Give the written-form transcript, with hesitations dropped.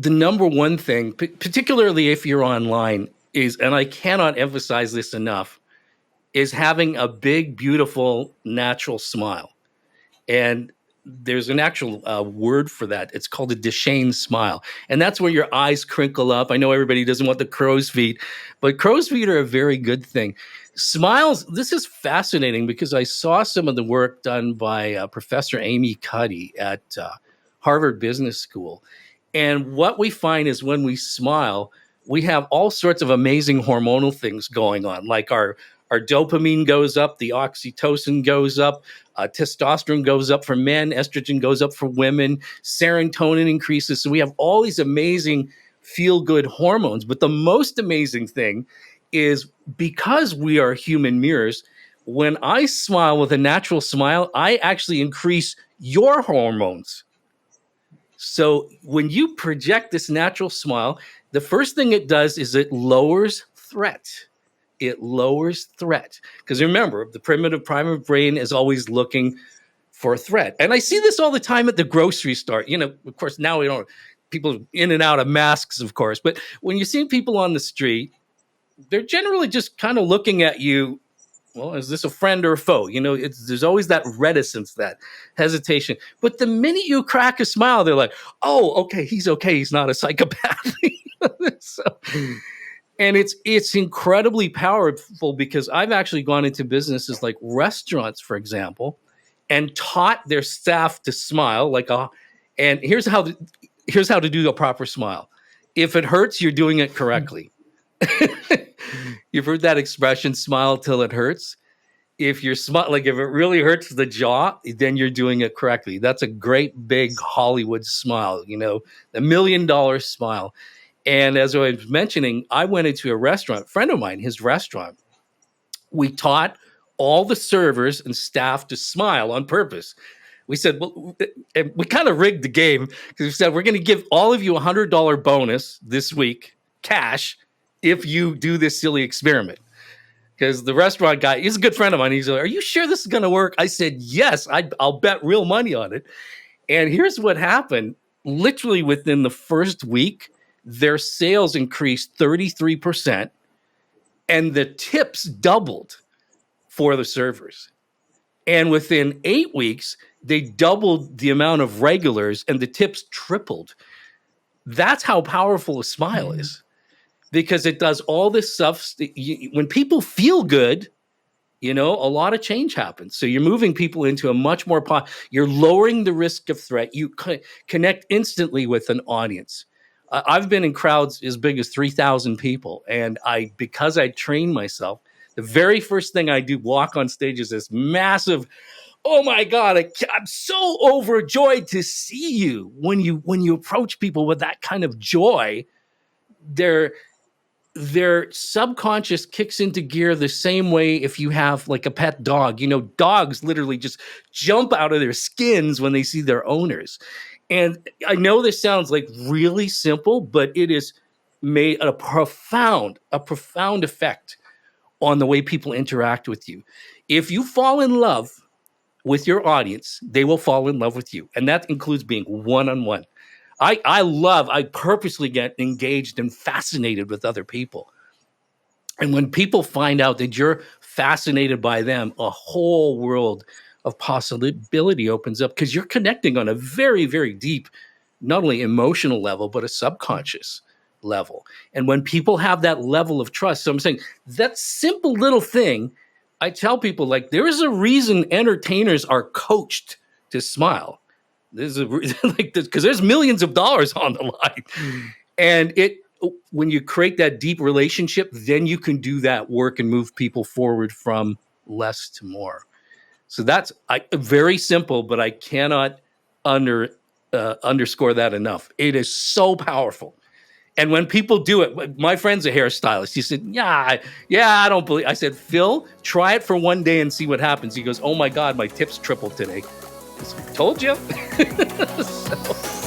the number one thing, particularly if you're online, is, and I cannot emphasize this enough, is having a big, beautiful, natural smile. And there's an actual word for that. It's called a Duchenne smile. And that's where your eyes crinkle up. I know everybody doesn't want the crow's feet, but crow's feet are a very good thing. Smiles, this is fascinating because I saw some of the work done by Professor Amy Cuddy at Harvard Business School. And what we find is when we smile, we have all sorts of amazing hormonal things going on, like our dopamine goes up, the oxytocin goes up, testosterone goes up for men, estrogen goes up for women, serotonin increases. So we have all these amazing feel-good hormones. But the most amazing thing is because we are human mirrors, when I smile with a natural smile, I actually increase your hormones. So when you project this natural smile, the first thing it does is it lowers threat. It lowers threat. Because remember, the primitive brain is always looking for a threat. And I see this all the time at the grocery store. You know, of course, now we don't, people in and out of masks, of course. But when you see people on the street, they're generally just kind of looking at you. Well, is this a friend or a foe? You know, there's always that reticence, that hesitation. But the minute you crack a smile, they're like, oh, okay, he's okay. He's not a psychopath. So, and it's incredibly powerful because I've actually gone into businesses like restaurants, for example, and taught their staff to smile and here's how to do a proper smile. If it hurts, you're doing it correctly. You've heard that expression, smile till it hurts. If you're if it really hurts the jaw, then you're doing it correctly. That's a great big Hollywood smile, you know, the $1 million smile. And as I was mentioning, I went into a restaurant, a friend of mine, his restaurant. We taught all the servers and staff to smile on purpose. We said, well, and we kind of rigged the game because we said, we're going to give all of you $100 bonus this week, cash, if you do this silly experiment. Because the restaurant guy, he's a good friend of mine. He's like, are you sure this is going to work? I said, yes, I'll bet real money on it. And here's what happened. Literally within the first week, their sales increased 33%, and the tips doubled for the servers. And within 8 weeks, they doubled the amount of regulars, and the tips tripled. That's how powerful a smile is, because it does all this stuff. When people feel good, you know, a lot of change happens. So you're moving people into a much more, you're lowering the risk of threat. You connect instantly with an audience. I've been in crowds as big as 3,000 people. And because I trained myself, the very first thing I do, walk on stage, is this massive, oh my God, I'm so overjoyed to see you. When you approach people with that kind of joy, their subconscious kicks into gear the same way if you have like a pet dog. You know, dogs literally just jump out of their skins when they see their owners. And I know this sounds like really simple, but it is made a profound effect on the way people interact with you. If you fall in love with your audience, they will fall in love with you. And that includes being one-on-one. I purposely get engaged and fascinated with other people. And when people find out that you're fascinated by them, a whole world of possibility opens up, because you're connecting on a very, very deep, not only emotional level, but a subconscious level. And when people have that level of trust, so I'm saying that simple little thing, I tell people, like, there is a reason entertainers are coached to smile. There's because there's millions of dollars on the line. And when you create that deep relationship, then you can do that work and move people forward from less to more. So that's very simple, but I cannot underscore that enough. It is so powerful. And when people do it, my friend's a hairstylist. He said, yeah, I don't believe. I said, Phil, try it for one day and see what happens. He goes, oh my God, my tips tripled today. I said, told you. So.